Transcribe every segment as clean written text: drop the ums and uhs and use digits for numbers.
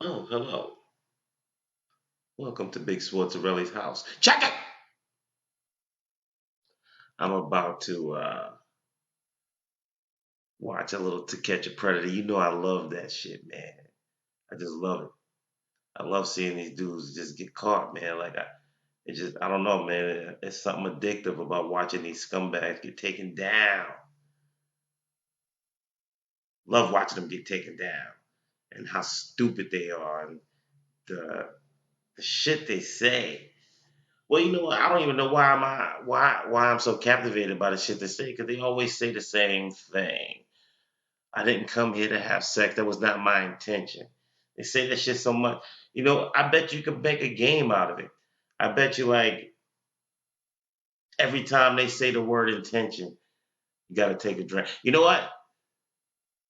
Oh, hello. Welcome to Big Swarzarelli's house. Check it! I'm about to watch a little To Catch a Predator. You know I love that shit, man. I just love it. I love seeing these dudes just get caught, man. I don't know, man. It's something addictive about watching these scumbags get taken down. Love watching them get taken down and how stupid they are and the the shit they say. Well, you know what? I don't even know why I'm so captivated by the shit they say because they always say the same thing. I didn't come here to have sex. That was not my intention. They say that shit so much. I bet you could make a game out of it. I bet you like every time they say the word intention, you gotta take a drink. You know what?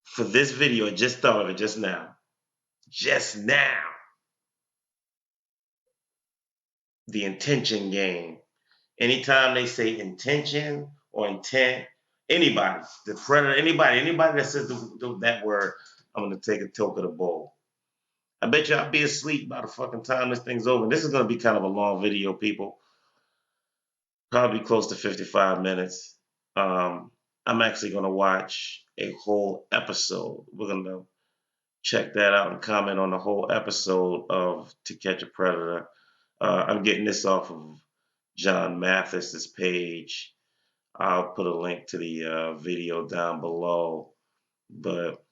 For this video, I just thought of it just now. Just now. The intention game. Anytime they say intention or intent, anybody, the predator, anybody that says that word, I'm gonna take a toke of the bowl. I bet you I'll be asleep by the fucking time this thing's over. This is gonna be kind of a long video, people. Probably close to 55 minutes. I'm actually gonna watch a whole episode. We're gonna check that out and comment on the whole episode of To Catch a Predator. I'm getting this off of John Mathis's page. I'll put a link to the video down below. But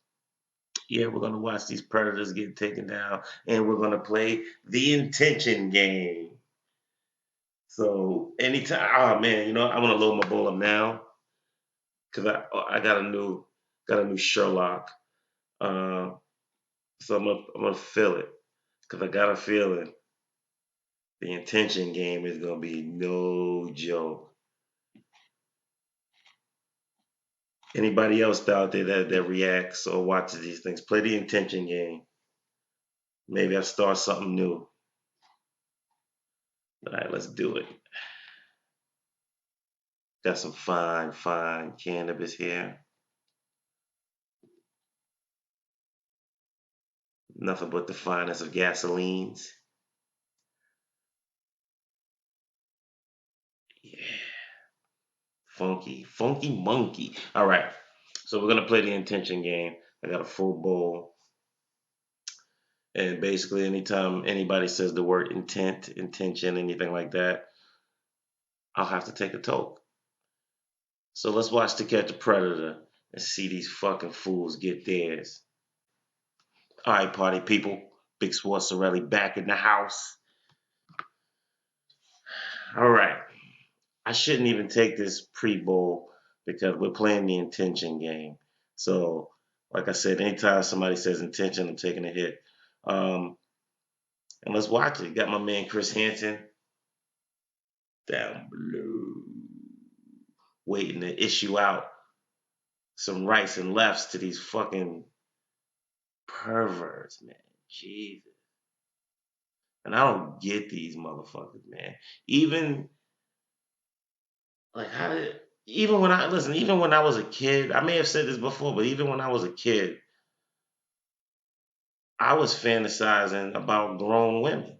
yeah, we're gonna watch these predators get taken down, and we're gonna play the intention game. So anytime, oh man, I want to load my bowl up now because I got a new Sherlock. Uh, so I'm gonna fill it because I got a feeling the intention game is gonna be no joke. Anybody else out there that reacts or watches these things, play the intention game. Maybe I'll start something new. All right, let's do it. Got some fine, fine cannabis here. Nothing but the finest of gasolines. Yeah, funky, funky monkey. All right, so we're gonna play the intention game. I got a full bowl, and basically, anytime anybody says the word intent, intention, anything like that, I'll have to take a toke. So let's watch To Catch a Predator and see these fucking fools get theirs. All right, party people. Big Swarzarelli back in the house. All right. I shouldn't even take this pre-bowl because we're playing the intention game. So, like I said, anytime somebody says intention, I'm taking a hit. Um, and let's watch it. Got my man Chris Hansen down below waiting to issue out some rights and lefts to these fucking perverts, man. Jesus. And I don't get these motherfuckers, man. Even like how did even when I was a kid, I may have said this before, but even when I was a kid, I was fantasizing about grown women.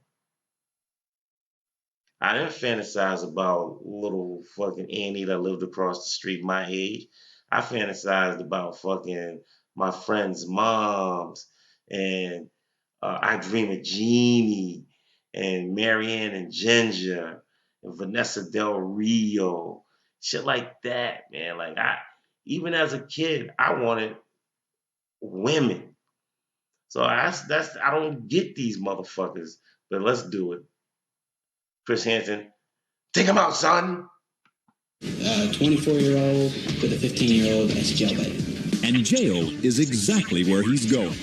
I didn't fantasize about little fucking Annie that lived across the street my age. I fantasized about fucking my friends' moms and I Dream of Jeannie and Marianne and Ginger and Vanessa Del Rio. Shit like that, man. Even as a kid, I wanted women. So that's I don't get these motherfuckers. But let's do it. Chris Hansen, take him out, son. 24-year-old with a 15-year-old as jailbait. And jail is exactly where he's going.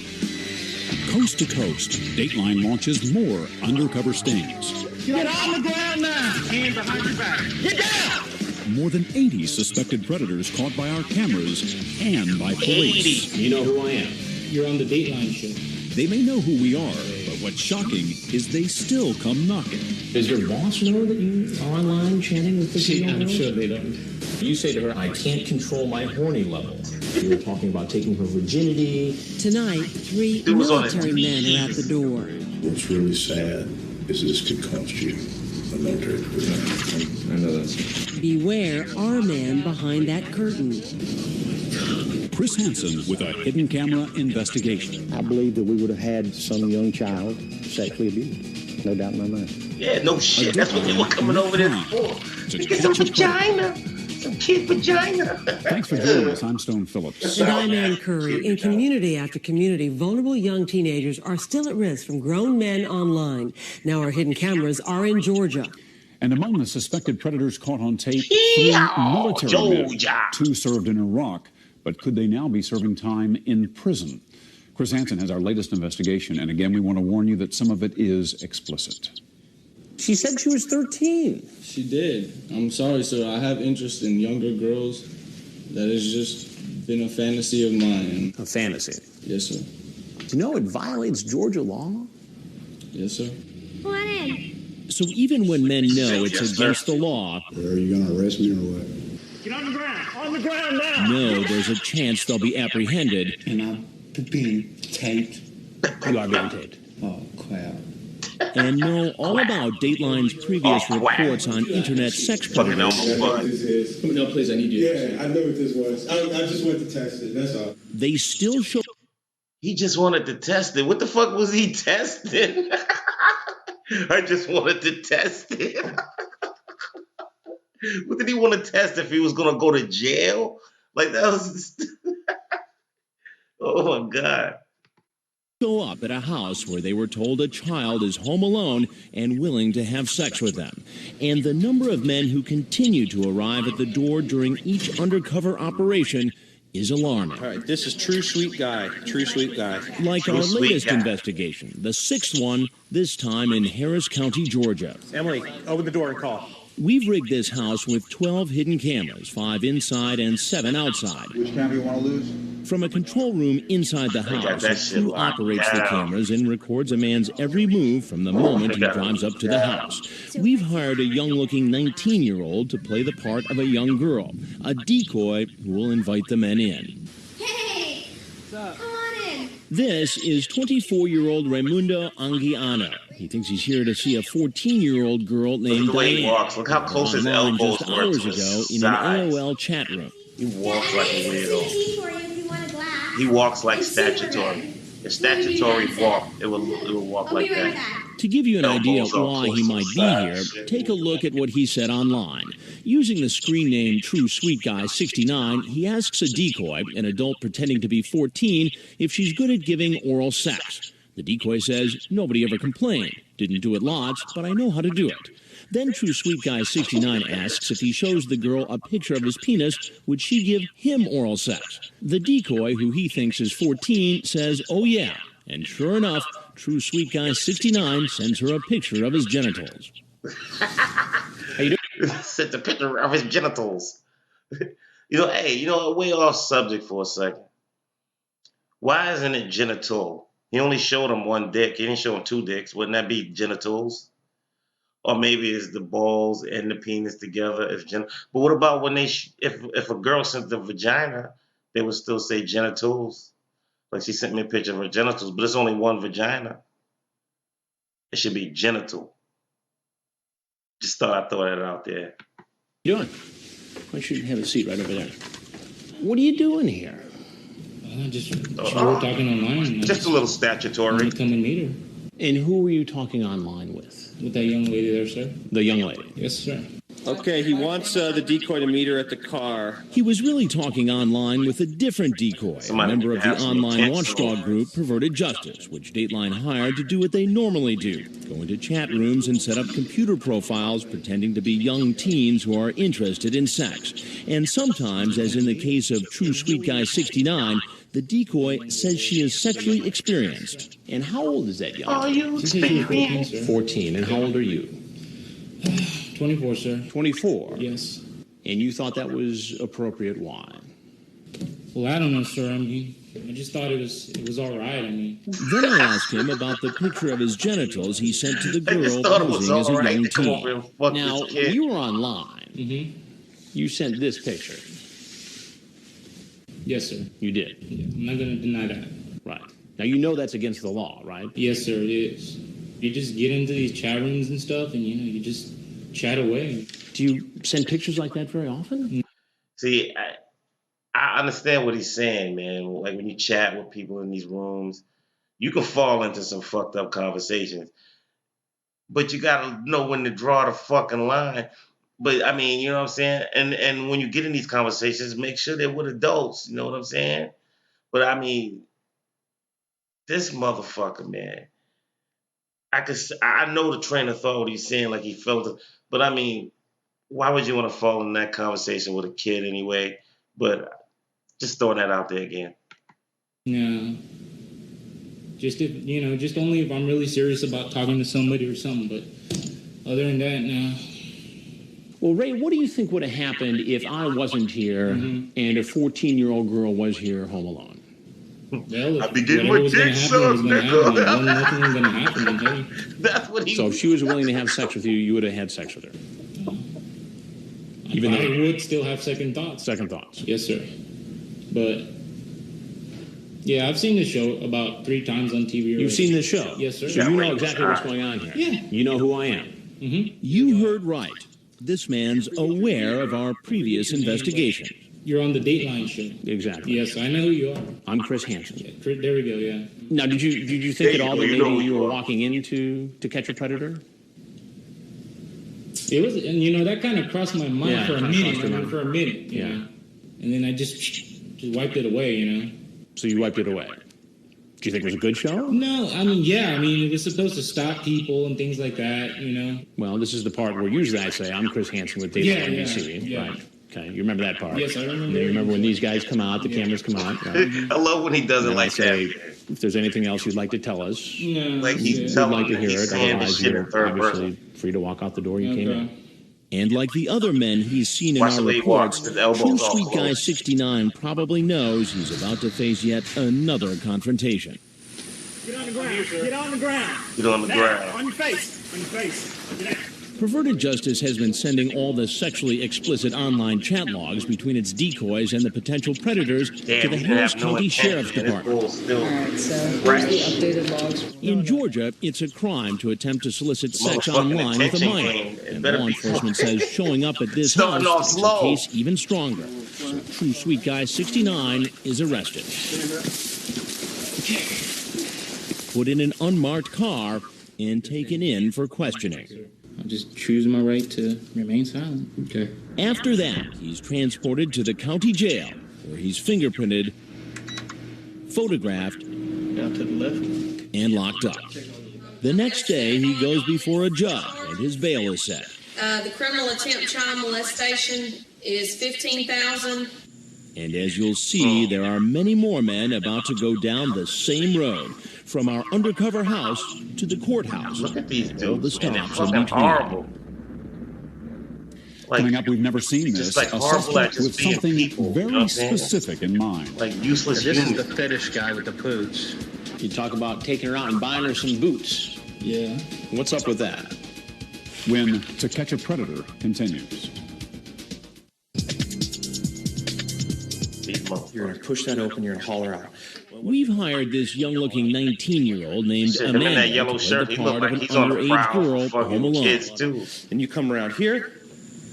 Coast to coast, Dateline launches more undercover stings. Get on the ground now! Hand behind your back. Get down! More than 80 suspected predators caught by our cameras and by police. 80. You know who I am. You're on the Dateline show. They may know who we are, but what's shocking is they still come knocking. Does your boss know that you are online chatting with the I'm sure they don't. You say to her, I can't control my horny level. You were talking about taking her virginity. Tonight, 3 military men are at the door. What's really sad is this could cost you a military career. I know that. Beware our man behind that curtain. Chris Hansen with a hidden camera investigation. I believe that we would have had some young child sexually abused. No doubt in my mind. Yeah, no shit. That's what they were coming over there for. To get some vagina. Some kid vagina. Thanks for joining us. I'm Stone Phillips. And I'm Ann Curry. In community after community, vulnerable young teenagers are still at risk from grown men online. Now our hidden cameras are in Georgia. And among the suspected predators caught on tape, 3 military men. 2 served in Iraq, but could they now be serving time in prison? Chris Hansen has our latest investigation, and again, we want to warn you that some of it is explicit. She said she was 13. She did. I'm sorry, sir. I have interest in younger girls. That has just been a fantasy of mine. A fantasy? Yes, sir. Do you know it violates Georgia law? Yes, sir. Come on in. So even when men know it's against the law, Are you going to arrest me or what? Get on the ground. On the ground now. know there's a chance they'll be apprehended. And I'm being taped. You are being taped. Oh, crap. And know all about Dateline's previous reports on internet sex Fucking predators. Elmo Bud. No, please, I need you. Yeah, I know what this was. I just went to test it, that's all. They still show He just wanted to test it. What the fuck was he testing? I just wanted to test it. What did he want to test if he was going to go to jail? Like, that was... Oh, my God. up at a house where they were told a child is home alone and willing to have sex with them. And the number of men who continue to arrive at the door during each undercover operation is alarming. All right, this is True Sweet Guy. True Sweet Guy. Like our latest investigation, the 6th one, this time in Harris County, Georgia. Emily, open the door and call. We've rigged this house with 12 hidden cameras, 5 inside and 7 outside. Which camera you want to lose? From a control room inside the house, a crew operates the cameras and records a man's every move from the moment he drives up to the house. We've hired a young-looking 19-year-old to play the part of a young girl, a decoy who will invite the men in. Hey! Come on in. This is 24-year-old Raimundo Anguiano. He thinks he's here to see a 14-year-old girl named Look at the way he Diane. walks. Look how close his elbows just were hours to his ago in side. an AOL chat room. He walks like a weirdo. For you if you want a glass. He walks like statutory. If statutory walked, it would walk like that. To give you an idea Elbows all why close he to might the be side. here, take a look at what he said online. Using the screen name True Sweet Guy 69, he asks a decoy, an adult pretending to be 14, if she's good at giving oral sex. The decoy says, nobody ever complained. Didn't do it lots, but I know how to do it. Then True Sweet Guy 69 asks if he shows the girl a picture of his penis, would she give him oral sex? The decoy, who he thinks is 14, says, oh yeah. And sure enough, True Sweet Guy 69 sends her a picture of his genitals. How you doing? Sent a picture of his genitals. Way off subject for a second. Why isn't it genital? He only showed him one dick. He didn't show him 2 dicks. Wouldn't that be genitals? Or maybe it's the balls and the penis together. But what about when they, if a girl sent the vagina, they would still say genitals. Like she sent me a picture of her genitals, but it's only one vagina. It should be genital. Just thought I'd throw that out there. What are you doing? Why don't you have a seat right over there? What are you doing here? Just we're talking online. Just a little statutory. Come and meet her. And who were you talking online with? With that young lady there, sir. The young lady? Yes, sir. Okay, he wants the decoy to meet her at the car. He was really talking online with a different decoy, a member of the online watchdog group Perverted Justice, which Dateline hired to do what they normally do, go into chat rooms and set up computer profiles pretending to be young teens who are interested in sex. And sometimes, as in the case of True Sweet Guy 69, the decoy says she is sexually experienced. And how old is that young Are lady? you She said she was 14, sir. 14. And how old are you? 24, sir. 24? Yes. And you thought that was appropriate? Why? Well, I don't know, sir. I just thought it was all right. Then I asked him about the picture of his genitals he sent to the girl posing as a young teen. Now, you were online. Mm-hmm. You sent this picture. Yes, sir. You did? Yeah, I'm not going to deny that. Right. Now, you know that's against the law, right? Yes, sir, it is. You just get into these chat rooms and stuff, and, you just chat away. Do you send pictures like that very often? See, I understand what he's saying, man. Like when you chat with people in these rooms, you can fall into some fucked up conversations. But you gotta know when to draw the fucking line. But I mean, you know what I'm saying? And when you get in these conversations, make sure they're with adults, you know what I'm saying? But I mean, this motherfucker, man. I know the train of thought what he's saying, like he felt it. But I mean, why would you want to fall in that conversation with a kid anyway? But just throwing that out there again. No. Just if, just only if I'm really serious about talking to somebody or something. But other than that, no. Well, Ray, what do you think would have happened if I wasn't here and a 14-year-old girl was here home alone? Well, I'd be getting my dick sucked, nigga. Nothing was going to happen. Okay? That's what he. So if she was willing to have sex with you, you would have had sex with her. Even though I would still have second thoughts. Second thoughts. Yes, sir. But yeah, I've seen the show about 3 times on TV. You've seen this show? Yes, sir. So you know exactly what's going on here. Yeah. You know who I am. Mm-hmm. You heard right. This man's aware of our previous investigation. You're on the Dateline show. Exactly. Yes, I know who you are. I'm Chris Hansen. Yeah, there we go. Yeah. Now, did you think at all that maybe you were walking into To Catch a Predator? It was, and that kind of crossed my mind for a minute. Yeah. And then I just wiped it away. So you wiped it away. Do you think it was a good show? No, I mean, yeah. I mean, it was supposed to stop people and things like that. Well, this is the part where usually I say I'm Chris Hansen with Dateline NBC. Yeah. Right. Okay, you remember that part? Yes, I remember. You remember when these guys come out, the cameras come out. Right? I love when he does it like say, that. If there's anything else you'd like to tell us, like we'd like to hear it. Otherwise, you're obviously free to walk out the door you came in. And like the other men he's seen in our reports, True Sweet Guy 69 probably knows he's about to face yet another confrontation. Get on the ground. Get on the ground. Get on the ground. On your face. On your face. Get out. Perverted Justice has been sending all the sexually explicit online chat logs between its decoys and the potential predators to the Harris County Sheriff's Department. All right, so here's the updated logs. In Georgia, it's a crime to attempt to solicit sex online with a minor, and law enforcement says showing up at this house makes the case even stronger. True Sweet Guy 69 is arrested. Put in an unmarked car and taken in for questioning. I just choose my right to remain silent. Okay. After that, he's transported to the county jail, where he's fingerprinted, photographed, down to the left, and locked up. The next day, he goes before a judge, and his bail is set. The criminal attempt child molestation is $15,000. And as you'll see, there are many more men about to go down the same road, from our undercover house to the courthouse. Look at these dudes, the stops in fucking horrible. Coming up, we've never seen this. Like a suspect with something very specific in mind. Like useless This is the fetish guy with the boots. You talk about taking her out and buying her some boots. Yeah. What's up with that? When To Catch a Predator continues. You're going to push that open, you're going to haul her out. We've hired this young-looking 19-year-old named Amanda in that yellow shirt, to he play the look part like of he's an on the underage prowl girl for home alone. kids too. And you come around here.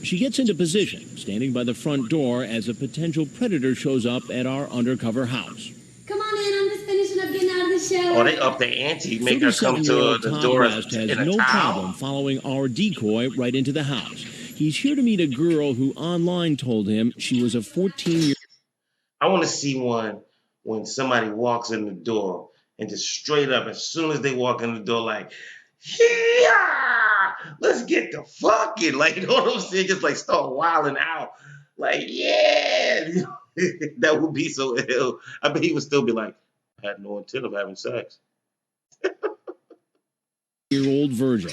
She gets into position, standing by the front door as a potential predator shows up at our undercover house. Come on in, I'm just finishing up getting out of the shower. Oh, they up their ante, make her come to the door West has no problem following our decoy right into the house. He's here to meet a girl who online told him she was a 14-year-old. I want to see one when somebody walks in the door and just straight up, as soon as they walk in the door, like, yeah, let's get the fucking, like, you know what I'm saying? Just like start wilding out. Like, yeah, that would be so ill. I bet he would still be like, I had no intent of having sex. Year-old virgin.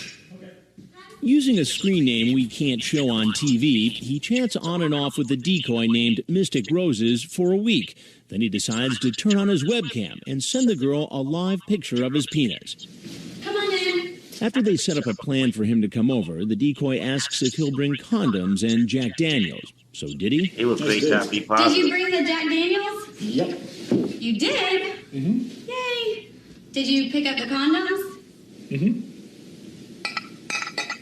Using a screen name we can't show on TV, he chats on and off with a decoy named Mystic Roses for a week. Then he decides to turn on his webcam and send the girl a live picture of his penis. Come on in. After they set up a plan for him to come over, the decoy asks if he'll bring condoms and Jack Daniels. So did he? He was great to be Did positive. you bring the Jack Daniels? Yep. You did? Mm-hmm. Yay! Did you pick up the condoms? Mm-hmm.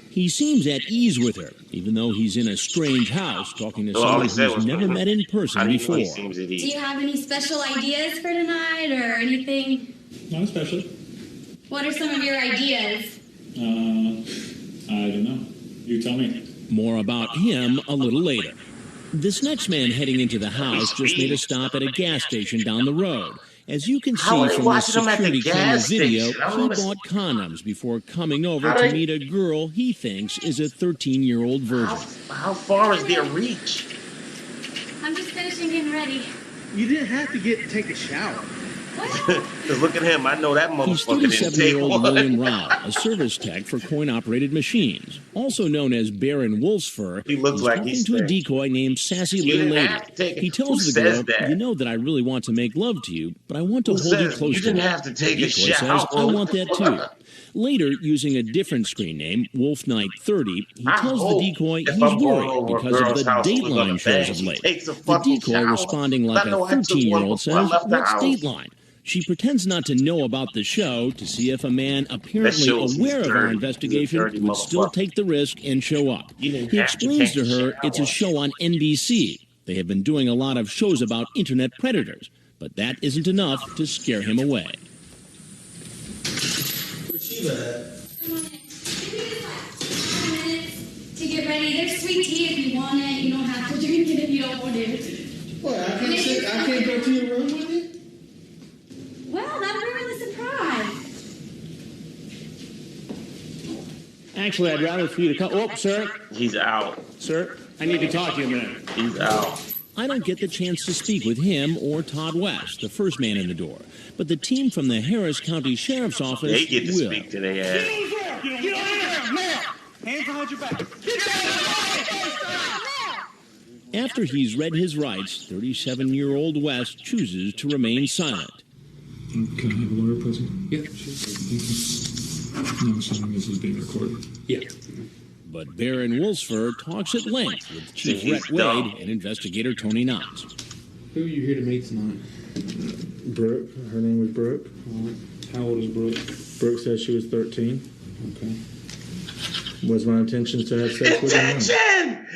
He seems at ease with her, even though he's in a strange house talking to Well, all someone he said who's was, never met in person how do you know before. he seems at Do ease? you have any special ideas for tonight or anything? Not especially. What are some of your ideas? I don't know. You tell me. More about him a little later. This next man heading into the house just made a stop at a gas station down the road. As you can How are see they from the watching him at the security camera gas video, station? I don't he understand. bought condoms before coming over How to they- meet a girl he thinks is a 13-year-old virgin. How far is their reach? I'm just finishing getting ready. You didn't have to take a shower. Because look at him. I know that He's motherfucker didn't take 37-year-old one. William Rao, a service tech for coin-operated machines, also known as Baron Wolfsfur. He looks He's like talking he's to a strange. decoy named Sassy You Little didn't Lady. have to take it. He tells Who the girl, says that? "You know that I really want to make love to you, but I want to Who hold you says close you to didn't me." have to take The a decoy says, shower? "I want that too." Later, using a different screen name, Wolf Knight 30, he I tells hope the decoy if he's I'm going worried over a because of girl's the house who's gonna Dateline shows bang, of she late. takes a The fucking decoy shower. responding like I a know I took one 13-year-old before I says, left the "What's house." Dateline?" She pretends not to know about the show to see if a man apparently shows he's aware of our dirty. investigation He's a dirty would still motherfucker. take the risk and show up. You didn't He have to explains take to a her it's a shower. show on NBC. They have been doing a lot of shows about internet predators, but that isn't enough to scare him away. Where's Sheila at? Come on in. Give me just like 5 minutes to get ready. There's sweet tea if you want it. You don't have to drink it if you don't want it. What, I can't go to your room with you? Well, that would ruin the surprise. Actually, I'd rather for you to come. Oh, sir. He's out. Sir, I need to talk to you a minute. He's out. I don't get the chance to speak with him or Todd West, the first man in the door, but the team from the Harris County Sheriff's Office They get to will. speak to their ass. Get on now! Hands behind your back. After he's read his rights, 37-year-old West chooses to remain silent. Can I have a lawyer present? Yeah, sure. No, saying this is being recorded. Yeah. But Baron Wolfsfur talks at length with Chief He's Rhett Wade dumb. and investigator Tony Knotts. Who are you here to meet tonight? Brooke. Her name was Brooke. All right. How old is Brooke? Brooke said she was 13. Okay. Was my intention to have sex with her? Intention!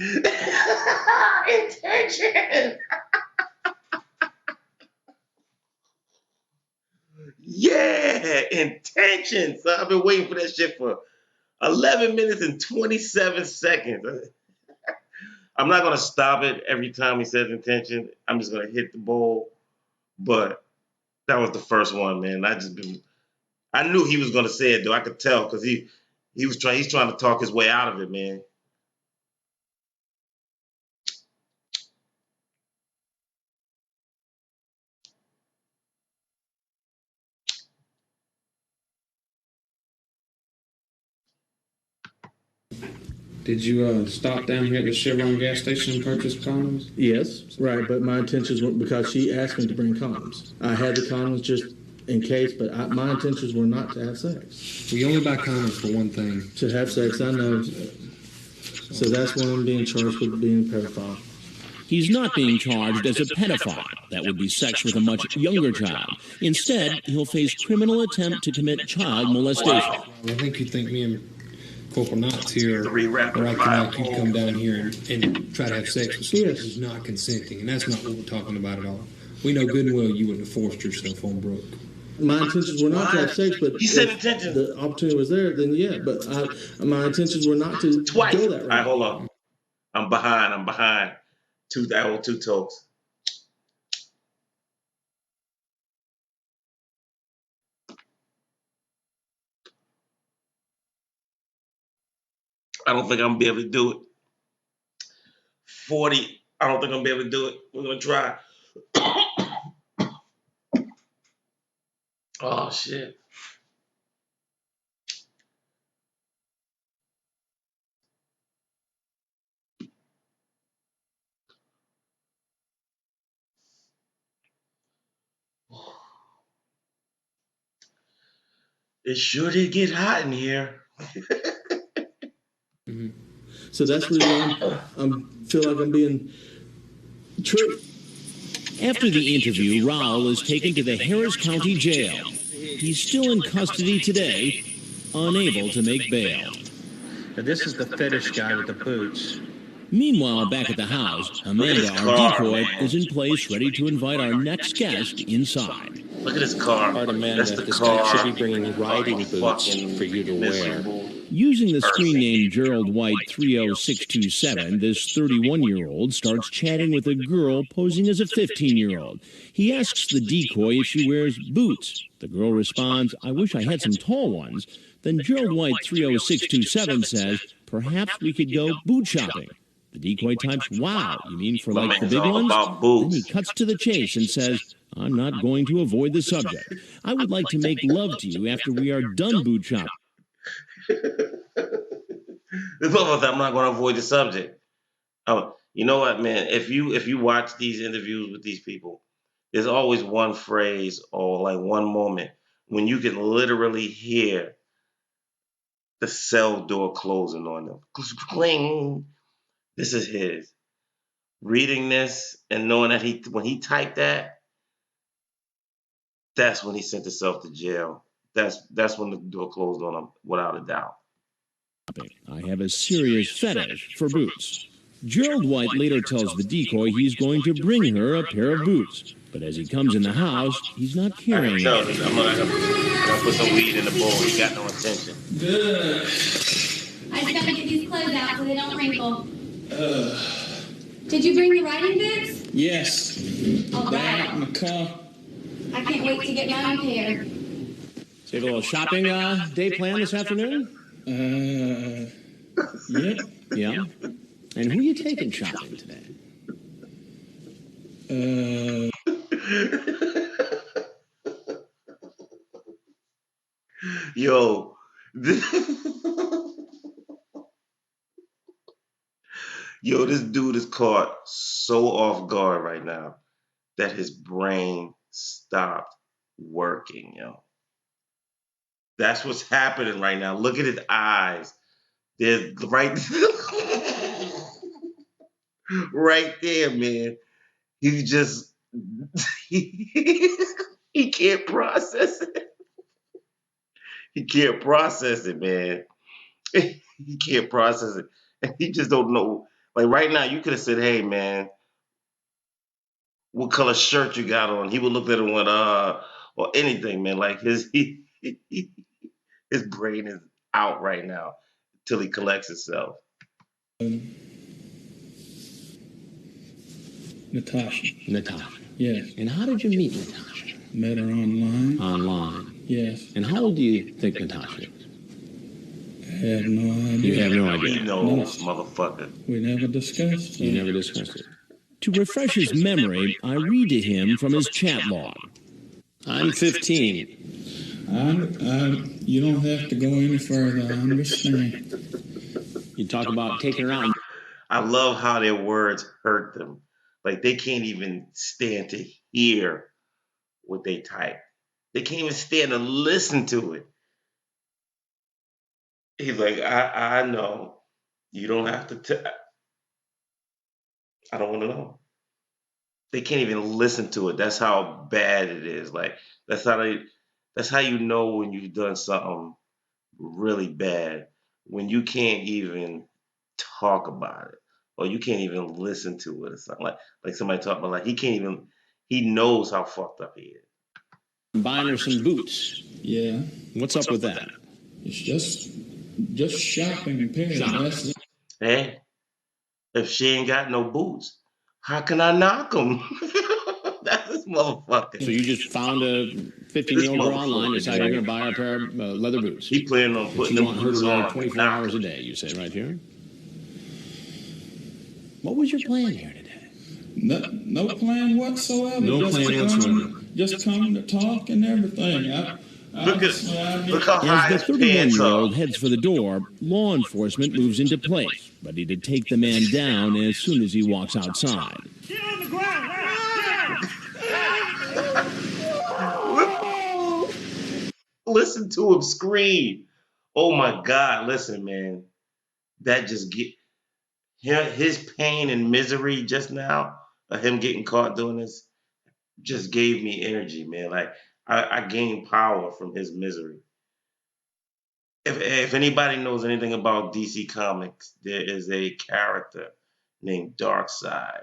Intention! Yeah, intention. So I've been waiting for that shit for 11 minutes and 27 seconds. I'm not going to stop it every time he says intention. I'm just going to hit the bowl. But that was the first one, man. I knew he was going to say it, though. I could tell because he's trying to talk his way out of it, man. Did you stop down here at the Chevron gas station and purchase condoms? Yes, right, but my intentions were because she asked me to bring condoms. I had the condoms just in case, but my intentions were not to have sex. We only buy condoms for one thing. To have sex, I know. So that's when I'm being charged with being a pedophile. He's not being charged as a pedophile. That would be sex with a much younger child. Instead, he'll face criminal attempt to commit child molestation. I think you think me and Corporal Knotts here are acting like you come down here and try to have sex with someone who's not consenting, and that's not what we're talking about at all. We know good and well you wouldn't have forced yourself on Brooke. My intentions were not to have sex, but He said if intention. the opportunity was there, then yeah. But my intentions were not to Twice. go that All right, route. hold on. I'm behind. Two tokes. I don't think I'm gonna be able to do it. 40. I don't think I'm gonna be able to do it. We're gonna try. Oh shit. It sure did get hot in here. Mm-hmm. So that's the reason I feel like I'm being tricked. After the interview, Raul is taken to the Harris County Jail. He's still in custody today, unable to make bail. Now, this is the fetish guy with the boots. Meanwhile, back at the house, Amanda, our decoy, is in place ready to invite our next guest inside. Look at his car. All right, Amanda, That's the this car. guy should be bringing riding boots for you to wear. Using the screen name Gerald White 30627, this 31-year-old starts chatting with a girl posing as a 15-year-old. He asks the decoy if she wears boots. The girl responds, "I wish I had some tall ones." Then Gerald White 30627 says, "Perhaps we could go boot shopping." The decoy types, "Wow, you mean for like the big ones?" Then he cuts to the chase and says, "I'm not going to avoid the subject. I would like to make love to you after we are done boot shopping." This motherfucker, I'm not going to avoid the subject. You know what, man? If you watch these interviews with these people, there's always one phrase or like one moment when you can literally hear the cell door closing on them. Cling. This is his. Reading this and knowing that when he typed that, that's when he sent himself to jail. That's when the door closed on him, without a doubt. I have a serious fetish for boots. Gerald White later tells the decoy he's going to bring her a pair of boots. But as he comes in the house, he's not carrying it. I'm gonna put some weed in the bowl. He got no intention. Good. I just gotta get these clothes out so they don't wrinkle. Did you bring the writing boots? Yes. All They're right. out in the car. I can't wait to get my own pair. So you have a little shopping day planned this afternoon? Yep. Yeah? And who are you taking shopping today? Yo. Yo, this dude is caught so off guard right now that his brain stopped working, yo. That's what's happening right now. Look at his eyes. They're right, right there, man. He just he can't process it. He can't process it, man. He can't process it. And he just don't know. Like right now, you could have said, "Hey, man, what color shirt you got on?" He would look at it and went, or anything, man. Like his brain is out right now till he collects himself. Natasha. Yes. And how did you meet Natasha? Met her online. Online. Yes. And how old do you think Natasha is? I have no idea. You have no idea. He knows, motherfucker. We never discussed it. You never discussed it. To refresh his memory, I read to him from his chat log. I'm 15. You don't have to go any further. I understand. You talk about taking her out. I love how their words hurt them. Like they can't even stand to hear what they type. They can't even stand to listen to it. He's like, I know. You don't have to I don't want to know. They can't even listen to it. That's how bad it is. Like that's how you know when you've done something really bad. When you can't even talk about it. Or you can't even listen to it or something. Like somebody talking about he knows how fucked up he is. Buying her some boots. Yeah. What's up with that? It's just shopping and pairs. Hey, if she ain't got no boots, how can I knock them? That's this motherfucker. So you just found a 15-year-old girl online and decided you're going to buy her a pair of leather boots. He planning on putting them boots on 24 hours a day, you say, right here? What was your plan here today? No plan whatsoever. No plan whatsoever. Just come to talk and everything. Look how high As the his pants are. 31-year-old heads for the door, law enforcement moves into place, ready to take the man down as soon as he walks outside. Get on the ground now! Listen to him scream. Oh my God, listen, man. That just his pain and misery just now of him getting caught doing this just gave me energy, man. Like I gained power from his misery. If anybody knows anything about DC Comics, there is a character named Darkseid,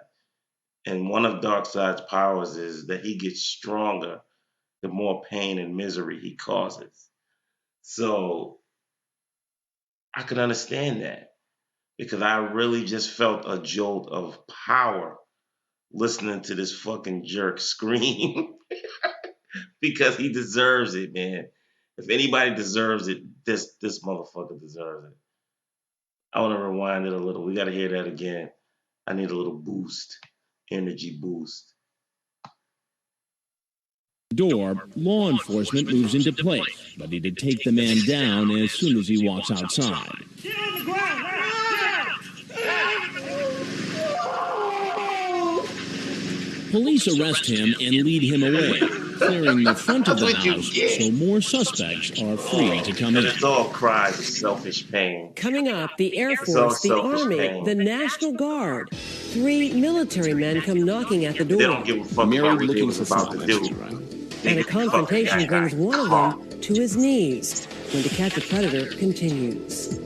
and one of Darkseid's powers is that he gets stronger the more pain and misery he causes. So I could understand that because I really just felt a jolt of power listening to this fucking jerk scream because he deserves it, man. If anybody deserves it, this motherfucker deserves it. I want to rewind it a little. We got to hear that again. I need a little boost, energy boost. Door, law enforcement moves into place, ready to take the man down as soon as he walks outside. Police arrest him and lead him away, clearing the front of the house so more suspects are free to come in. It's all cries of selfish pain. Coming up, the Air Force, the Army, the National Guard. 3 military men come knocking at the door. They don't give a fuck about what they was about to do. And a confrontation brings one of them to his knees. When To Catch a Predator continues.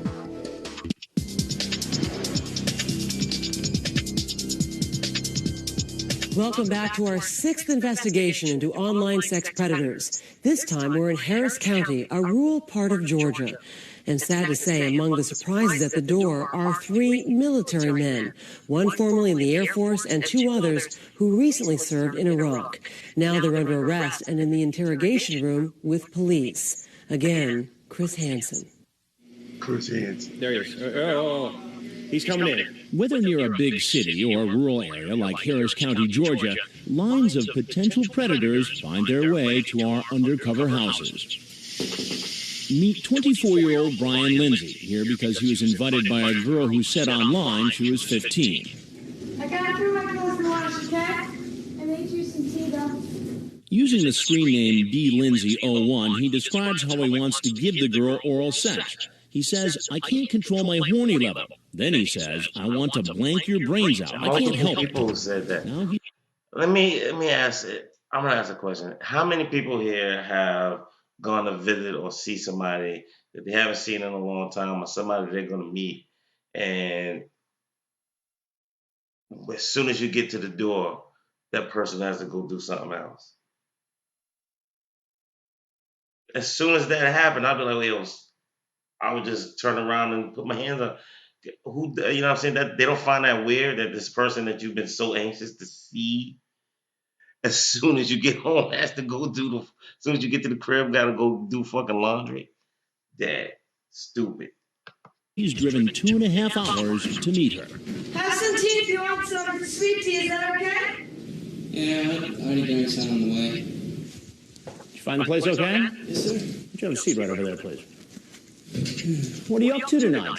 Welcome back to our 6th investigation into online sex predators. This time we're in Harris County, a rural part of Georgia. And sad to say, among the surprises at the door are 3 military men, one formerly in the Air Force and 2 others who recently served in Iraq. Now they're under arrest and in the interrogation room with police. Again, Chris Hansen. Chris Hansen. There he is. He's coming in. Whether near a big city or a rural area like Harris County, Georgia, lines of potential predators find their way to our undercover houses. Meet 24-year-old Brian Lindsay, here because he was invited by a girl who said online she was 15. I got through my clothes and wash, okay? I made you some tea, though. Using the screen name BLindsay01, he describes how he wants to give the girl oral sex. He says, "I can't control my horny level." Then he says, "I want to blank your brains out. I can't help it." People who said that. Let me ask it. I'm gonna ask a question. How many people here have gone to visit or see somebody that they haven't seen in a long time, or somebody they're gonna meet, and as soon as you get to the door, that person has to go do something else? As soon as that happened, I'd be like, "Yo," I would just turn around and put my hands up. Who, you know what I'm saying? That they don't find that weird that this person that you've been so anxious to see, as soon as you get home, has to go do as soon as you get to the crib, gotta go do fucking laundry. That stupid. He's driven 2.5 hours to meet her. Have some tea if you want some sweet tea. Is that okay? Yeah, I already drank some on the way. Did you find the place okay? Yes, sir. Would you have a seat right over there, please? What are you up to tonight?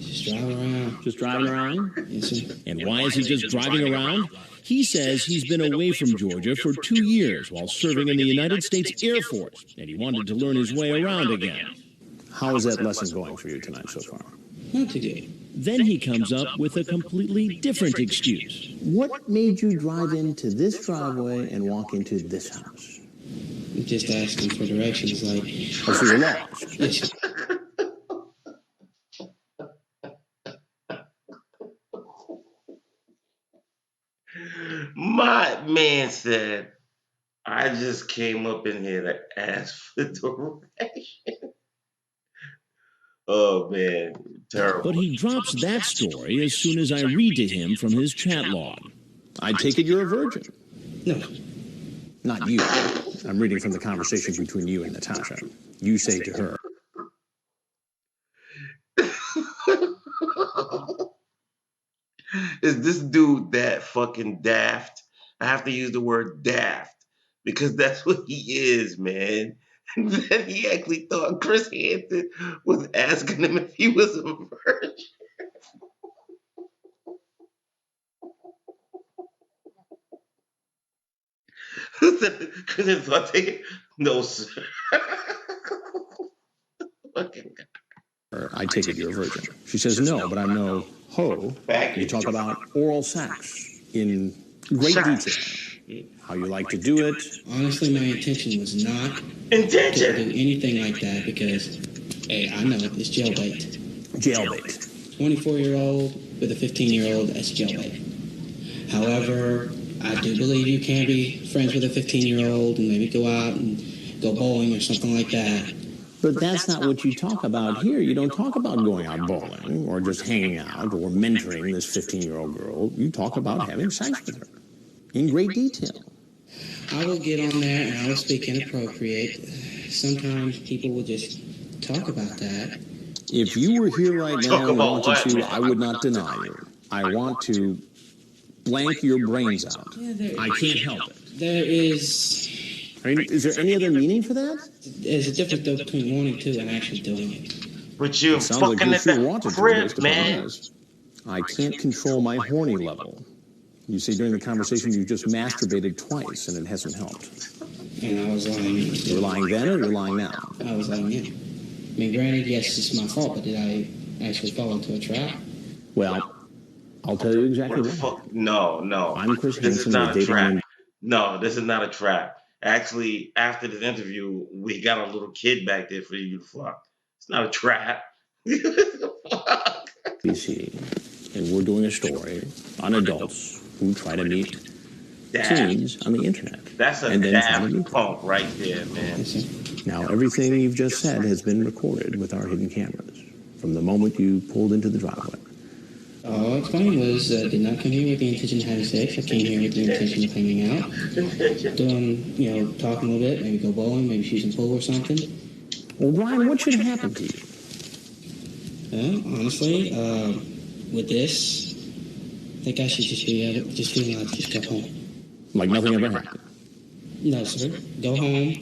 Just driving around. Just driving around? Yes, sir. And why is he just driving around? He says he's been away from Georgia for 2 years while serving in the United States Air Force, and he wanted to learn his way around again. How is that lesson going for you tonight so far? Not too good. Then he comes up with a completely different excuse. What made you drive into this driveway and walk into this house? Just asking for directions, like... Oh, so you're lost? Yes, sir. My man said, "I just came up in here to ask for direction." Oh man, terrible. But he drops that story as soon as I read to him from his chat log. I take it you're a virgin. No. Not you. I'm reading from the conversation between you and Natasha. You say to her, "Is this dude that fucking daft?" I have to use the word daft because that's what he is, man. And then he actually thought Chris Hansen was asking him if he was a virgin. Chris Hansen thought, "Take it." No, sir. I take it you're a virgin. She says, no, but I'm no Ho, you talk about oral sex in great detail. How you like to do it. Honestly, my intention was not to do anything like that because, hey, I know it's jailbait. Jailbait. 24-year-old with a 15-year-old, that's jailbait. However, I do believe you can be friends with a 15-year-old and maybe go out and go bowling or something like that. But that's not what you talk about here. You don't talk about going out bowling or just hanging out or mentoring this 15-year-old girl. You talk about having sex with her in great detail. I will get on there and I will speak inappropriate. Sometimes people will just talk about that. If you were here right now and wanted to, I would not deny you. I want to blank your brains out. I can't help it. There is... I mean, is there any other meaning for that? There's a difference though between wanting to and actually doing it. But you're fucking at the crib, man. I can't control my horny level. You see, during the conversation, you just masturbated twice, and it hasn't helped. And I was lying. You were lying then, or you're lying now? I was lying in. I mean, granted, yes, it's my fault, but did I actually fall into a trap? Well, I'll tell you exactly what. No. I'm Chris This is Hansen. not a trap. No, this is not a trap. Actually, after this interview, we got a little kid back there for you to fuck. It's not a trap. BC, and we're doing a story on adults who try to meet teens on the internet. That's a damn punk right there, man. Now, everything you've just said has been recorded with our hidden cameras from the moment you pulled into the driveway. All I explained was I did not come here with the intention of having sex. I came here with the intention of hanging out, doing, talking a little bit, maybe go bowling, maybe shoot some pool or something. Well, Brian, what should happen to you? Well, honestly, with this, I think I should just feel like just go home. Like nothing ever happened? No, sir. Go home.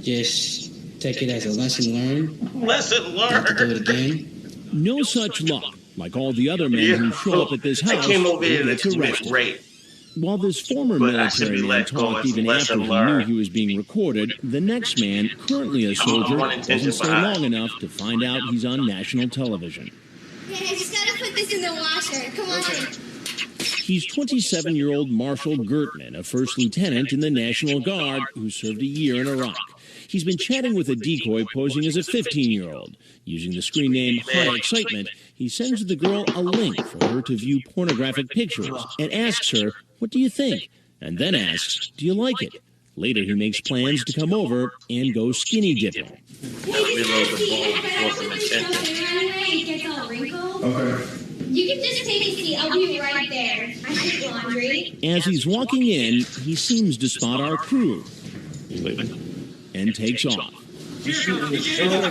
Just take it as a lesson learned. Lesson learned. Not to do it again. No such luck. Like all the other men who show up at this house, I came over here gets to arrested. rape. While this former military man talked even after he knew he was being recorded, the next man, currently a soldier, doesn't stay long enough to find out he's on national television. Yeah, I just gotta put this in the washer. Come on. He's 27-year-old Marshall Gertman, a first lieutenant in the National Guard who served a year in Iraq. He's been chatting with a decoy posing as a 15-year-old. Using the screen name High Excitement, he sends the girl a link for her to view pornographic pictures and asks her, "What do you think?" And then asks, "Do you like it?" Later, he makes plans to come over and go skinny dipping. Okay. You can just take a seat. I'll be right there. I did laundry. As he's walking in, he seems to spot our crew. He's leaving. And takes off. You shooting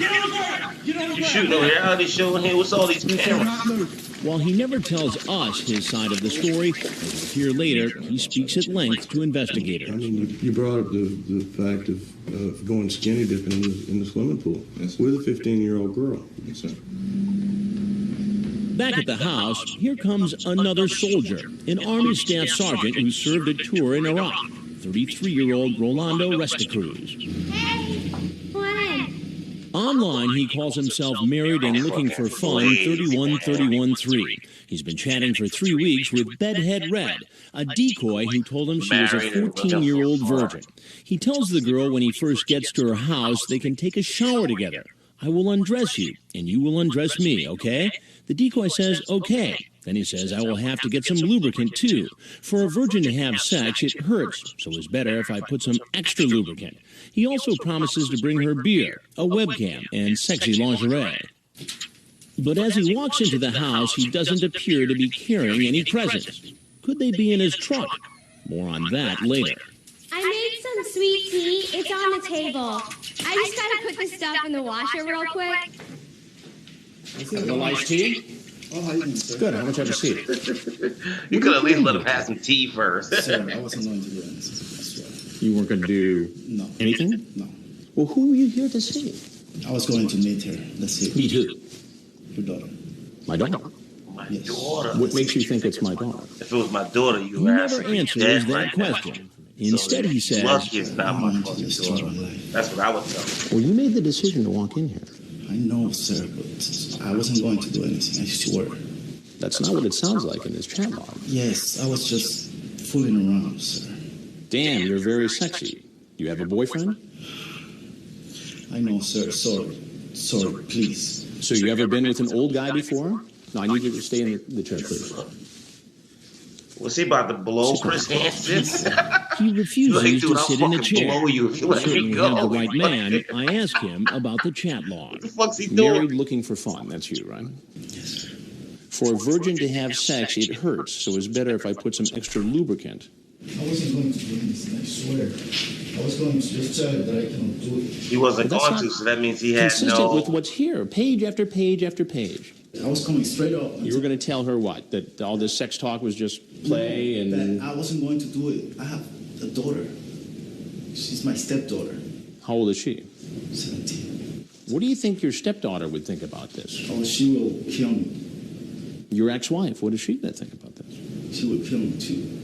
a reality show in here? What's all these cameras? While he never tells us his side of the story, as we'll hear later, he speaks at length to investigators. I mean, you brought up the fact of going skinny dipping in the swimming pool with a 15-year-old girl. Yes, sir. Back at the house, here comes another soldier, an Army Staff Sergeant who served a tour in Iraq, 33-year-old Rolando Resta Cruz. Online, he calls himself Married and Looking for Fun 31313. He's been chatting for 3 weeks with Bedhead Red, a decoy who told him she was a 14-year-old virgin. He tells the girl when he first gets to her house they can take a shower together. "I will undress you, and you will undress me, okay?" The decoy says, "Okay." Then he says, "I will have to get some lubricant, too. For a virgin to have sex, it hurts, so it's better if I put some extra lubricant." He also promises to bring her beer, a webcam, and sexy lingerie. But as he walks into the house, he doesn't appear to be carrying any presents. Could they be in his truck? More on that later. I made some sweet tea. It's on the table. I just gotta put this stuff in the washer real quick. A iced tea? Good, how much have a seat? You could at least let him have some tea first. Sir, I wasn't going to do anything. You weren't going to do anything? No. Well, who were you here to see? I was going to meet her. That's it. Meet who? Your daughter. My daughter? My daughter. What makes you think it's my daughter? If it was my daughter, you He would never answers that question. Instead, he says, "Lucky is not my fucking daughter." That's what I would tell him. Well, you made the decision to walk in here. I know, sir, but I wasn't going to do anything. I swear. That's not what it sounds like in this chat log. Yes, I was just fooling around, sir. Damn, you're very sexy. Do you have a boyfriend? I know, sir. Sorry. Sorry, please. So you ever been with an old guy before? No, I need you to stay in the chair, please. Was he about to blow Chris Hansen? He refuses like, to sit in a chair. Blow you if you let me Certainly go. have the right man. I ask him about the chat log. What the fuck's he doing? Married, looking for fun. That's you, right? Yes, sir. For a virgin to have sex, it hurts, so it's better if I put some extra lubricant. I wasn't going to do anything, I swear. I was going to just tell you that I cannot do it. He wasn't going to, so that means he had consistent with what's here, page after page after page. I was coming straight up. You were going to tell her what? That all this sex talk was just play and... That I wasn't going to do it. I have a daughter. She's my stepdaughter. How old is she? 17. What do you think your stepdaughter would think about this? Oh, she will kill me. Your ex-wife, what does she think about this? She will kill me too.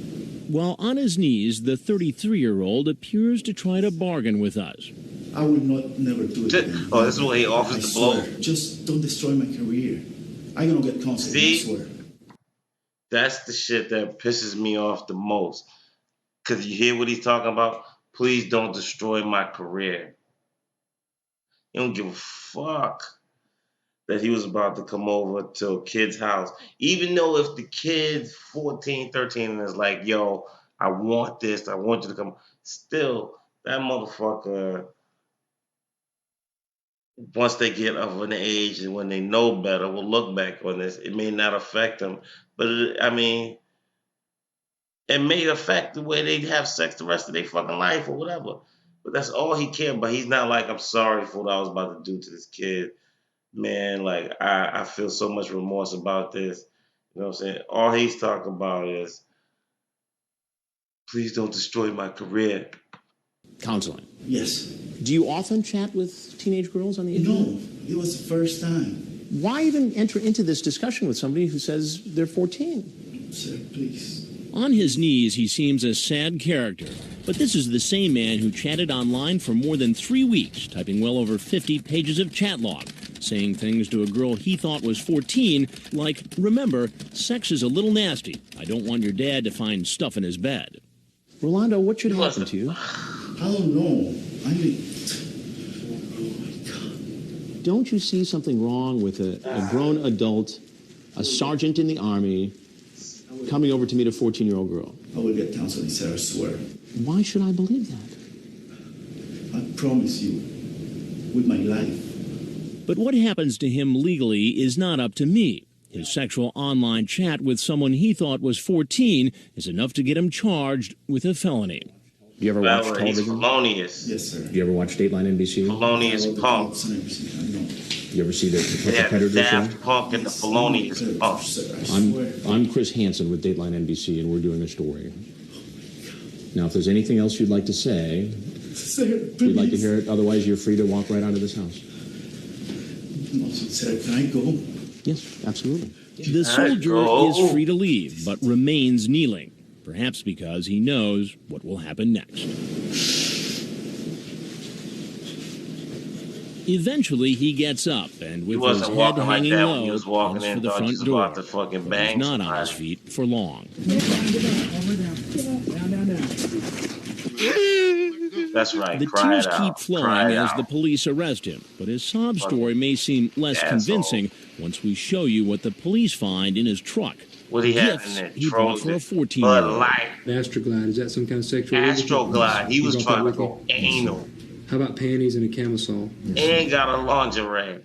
While on his knees, the 33-year-old appears to try to bargain with us. I would never do it again. Oh, this is what he offers to blow. Just don't destroy my career. I'm gonna get counseling, I swear. That's the shit that pisses me off the most. Because you hear what he's talking about? Please don't destroy my career. He don't give a fuck that he was about to come over to a kid's house. Even though if the kid's 14, 13 and is like, yo, I want this, I want you to come. Still, that motherfucker, once they get of an age and when they know better, will look back on this. It may not affect them, but it may affect the way they have sex the rest of their fucking life or whatever. But that's all he cared about. He's not like, I'm sorry for what I was about to do to this kid. Man, like, I feel so much remorse about this. You know what I'm saying? All he's talking about is, please don't destroy my career. Counseling. Yes. Do you often chat with teenage girls on the internet? No, it was the first time. Why even enter into this discussion with somebody who says they're 14? Sir, please. On his knees, he seems a sad character. But this is the same man who chatted online for more than 3 weeks, typing well over 50 pages of chat log, saying things to a girl he thought was 14, like, remember, sex is a little nasty. I don't want your dad to find stuff in his bed. Rolando, what should happen to you? I don't know. I mean, oh my God. Don't you see something wrong with a grown adult, a sergeant in the Army, coming over to meet a 14-year-old girl? I will get counseling, sir, I swear. Why should I believe that? I promise you, with my life. But what happens to him legally is not up to me. His sexual online chat with someone he thought was 14 is enough to get him charged with a felony. You ever watch television? He's felonious. Yes, sir. You ever watch Dateline NBC? Felonious punk. You ever see the Predator show? Daft Punk and the felonious punk. I'm Chris Hansen with Dateline NBC, and we're doing a story. Now, if there's anything else you'd like to say, we'd like to hear it. Otherwise, you're free to walk right out of this house. Sir, can I go? Yes, absolutely. The soldier is free to leave, but remains kneeling, perhaps because he knows what will happen next. Eventually, he gets up and, with his head hanging low, heads for the front door. He's not on his feet for long. That's right. The tears keep flowing as the police arrest him, but his sob story may seem less convincing once we show you what the police find in his truck. What he had in there? He bought for a 14-year-old. Astroglide, is that some kind of sexual? Astroglide. He was trying to go anal. How about panties and a camisole? And got a lingerie.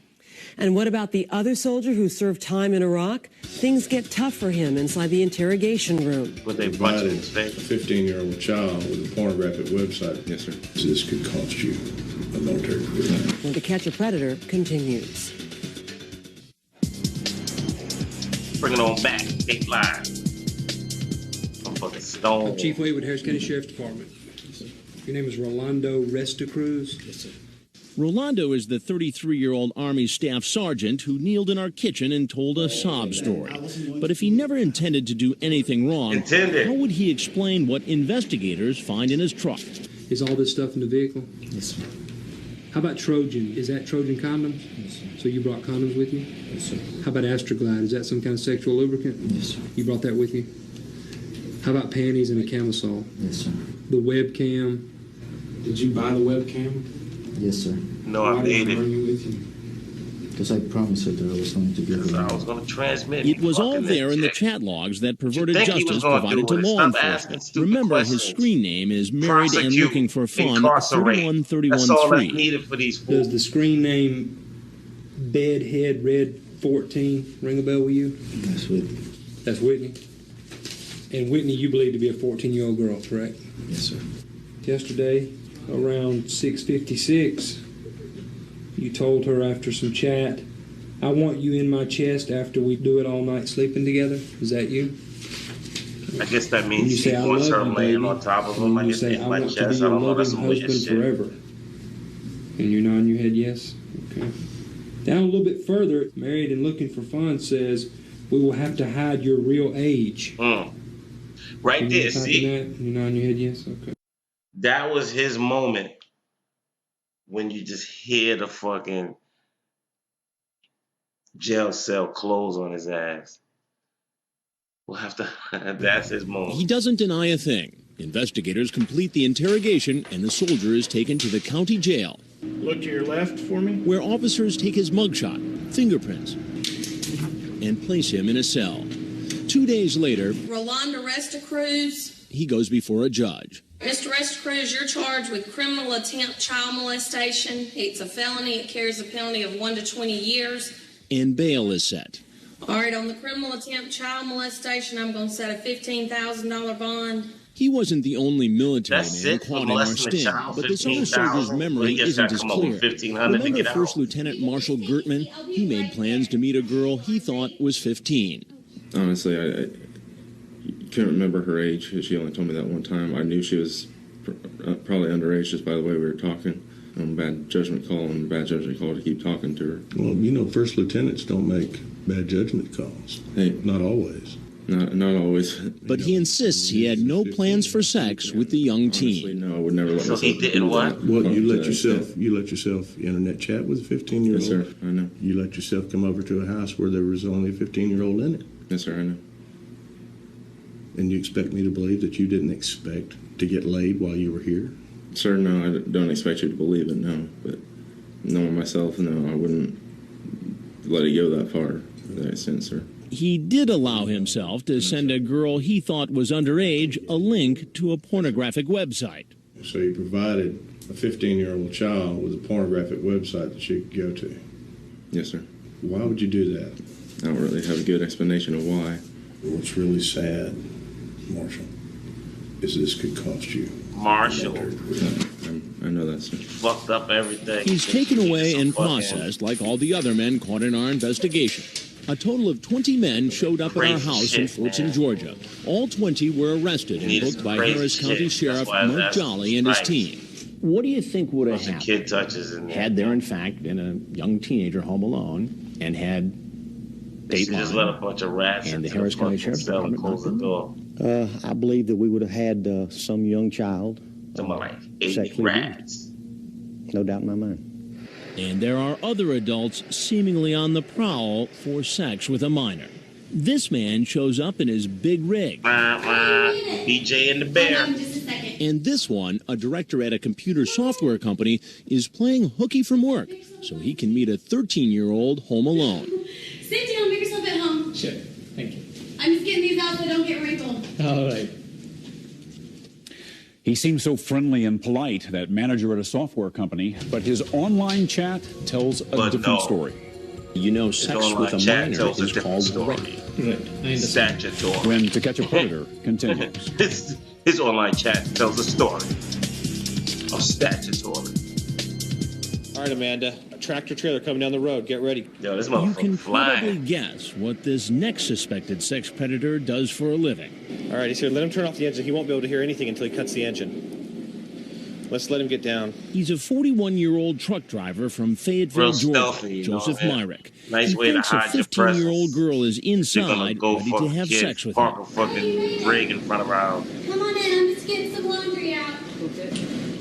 And what about the other soldier who served time in Iraq? Things get tough for him inside the interrogation room. But they provided a 15-year-old child with a pornographic website. Yes, sir. So this could cost you a military career. When To Catch a Predator continues. Bring it on back. Dateline. I'm fucking stoned. I'm Chief Wade with Harris County Sheriff's Department. Your name is Rolando Resta Cruz? Yes, sir. Rolando is the 33-year-old Army staff sergeant who kneeled in our kitchen and told a sob story. But if he never intended to do anything wrong, how would he explain what investigators find in his truck? Is all this stuff in the vehicle? Yes, sir. How about Trojan? Is that Trojan condoms? Yes, sir. So you brought condoms with you? Yes, sir. How about Astroglide? Is that some kind of sexual lubricant? Yes, sir. You brought that with you? How about panties and a camisole? Yes, sir. The webcam? Did you buy the webcam? Yes, sir. No, I made it. With you? Because I promised her that I was going to give her. I was going to transmit. It was all there in the chat logs that perverted think he justice was gonna provided do to it? law Stop asking enforcement. stupid Remember, his questions. screen name is Married and Prosecute, Looking for Fun incarcerate. That's all that's 31313. needed for these Does fools. the screen name Bedhead Red 14 ring a bell with you? That's Whitney. That's Whitney. And Whitney, you believe to be a 14-year-old girl, correct? Yes, sir. Yesterday, around 6:56, you told her after some chat, I want you in my chest after we do it all night sleeping together. Is that you? I guess that And means you she say, I wants love her you, laying baby. on top of And him. I you guess say, in I my want to chest. be I your don't know. That's loving some weird husband shit. forever. And you're nodding your head yes? Okay. Down a little bit further, Married and Looking for Fun says, we will have to hide your real age. Right Can there, you type see? in that? You're nodding your head yes? Okay. That was his moment when you just hear the fucking jail cell close on his ass. We'll have to. That's his moment. He doesn't deny a thing. Investigators complete the interrogation, and the soldier is taken to the county jail, Look to your left for me. where officers take his mugshot, fingerprints, and place him in a cell. 2 days later, Rolando Resta Cruz. he goes before a judge. Mr. Resta Cruz, you're charged with criminal attempt child molestation. It's a felony. It carries a penalty of 1 to 20 years. And bail is set. All right, on the criminal attempt child molestation, I'm going to set a $15,000 bond. He wasn't the only military That's man it for caught in our molesting a sting, child, but this other 15,000. soldier's memory He just isn't gotta as come up with clear. 1,500 to Remember get out. First Lieutenant Marshall Gertman? He made plans to meet a girl he thought was 15. Honestly, I couldn't remember her age. She only told me that one time. I knew she was probably underage just by the way we were talking. Bad judgment call to keep talking to her. Well, you know, first lieutenants don't make bad judgment calls. Hey, not always. Not always. But he insists he had no plans for sex with the young teen. No, I would never let So myself he didn't what? Well, you let yourself internet chat with a 15-year-old. Yes, sir. I know. You let yourself come over to a house where there was only a 15-year-old in it. Yes, sir. I know. And you expect me to believe that you didn't expect to get laid while you were here? Sir, no, I don't expect you to believe it, no. But knowing myself, no, I wouldn't let it go that far to that extent, sir. He did allow himself to send a girl he thought was underage a link to a pornographic website. So you provided a 15-year-old child with a pornographic website that she could go to? Yes, sir. Why would you do that? I don't really have a good explanation of why. What's really sad, Marshall, is this could cost you. Marshall. I know that, sir. Fucked up everything. He's taken away and processed like all the other men caught in our investigation. A total of 20 men showed up at our house in Fortson, Georgia. All 20 were arrested and booked by Harris County Sheriff Mark Jolly and his team. What do you think would have happened kid touches in there. had there, in fact, been a young teenager home alone and had She just let a bunch of rats and the into Harris the County fucking Sheriff's cell and Department? close the door. I believe that we would have had some young child. Something like 80 sexually rats. abused. No doubt in my mind. And there are other adults seemingly on the prowl for sex with a minor. This man shows up in his big rig. BJ and the bear. And this one, a director at a computer software company, is playing hooky from work so he can meet a 13-year-old home alone. Sit down, make yourself at home. Sure. Thank you. I'm just getting these out so they don't get wrinkled. All right. He seems so friendly and polite, that manager at a software company, but his online chat tells a different story. You know, sex with a minor is called rape. Right. I understand. Statutory. When To Catch a Predator continues. His online chat tells a story of statutory. All right, Amanda. A tractor trailer coming down the road. Get ready. Yo, this You can probably guess what this next suspected sex predator does for a living. All right, he's here. Let him turn off the engine. He won't be able to hear anything until he cuts the engine. Let's let him get down. He's a 41-year-old truck driver from Fayetteville, Real Georgia, stealthy, you know, Joseph yeah. Myrick. Nice He way to thinks a hide your 15-year-old girl is You're gonna inside, go ready fuck to have kids, sex with park her. a fucking rig in front of our house. Come on in, I'm just getting some laundry out.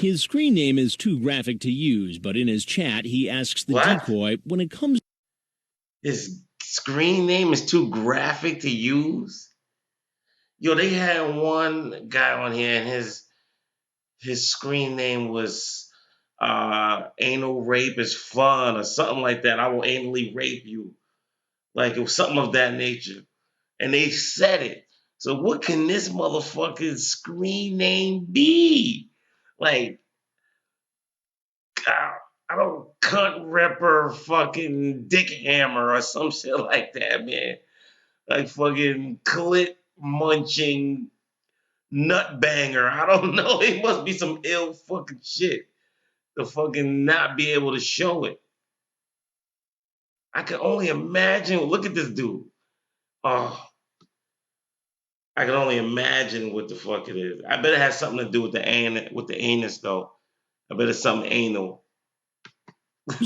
His screen name is too graphic to use, but in his chat, he asks the decoy when it comes. His screen name is too graphic to use? Yo, they had one guy on here, and his screen name was anal rape is fun or something like that. I will anally rape you. Like, it was something of that nature. And they said it. So what can this motherfucker's screen name be? Like, I don't cunt ripper fucking dick hammer or some shit like that, man. Like fucking clit munching nut banger. I don't know. It must be some ill fucking shit to fucking not be able to show it. I can only imagine. Look at this dude. Oh, I can only imagine what the fuck it is. I bet it has something to do with the anus though. I bet it's something anal.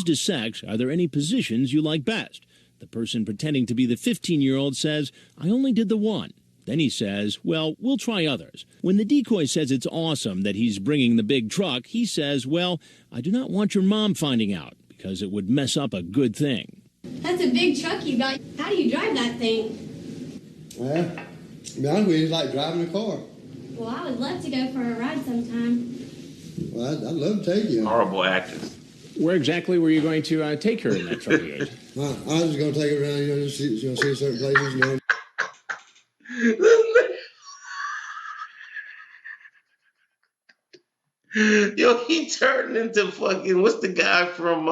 To sex, are there any positions you like best? The person pretending to be the 15-year-old says, I only did the one. Then he says, well, we'll try others. When the decoy says it's awesome that he's bringing the big truck, he says, well, I do not want your mom finding out because it would mess up a good thing. That's a big truck you got. How do you drive that thing? Well, to be honest with you, it's like driving a car. Well, I would love to go for a ride sometime. Well, I'd love to take you. Horrible actors. Where exactly were you going to take her in that truck of yours? I was just going to take her around, just see certain places, Yo, he turned into fucking, what's the guy from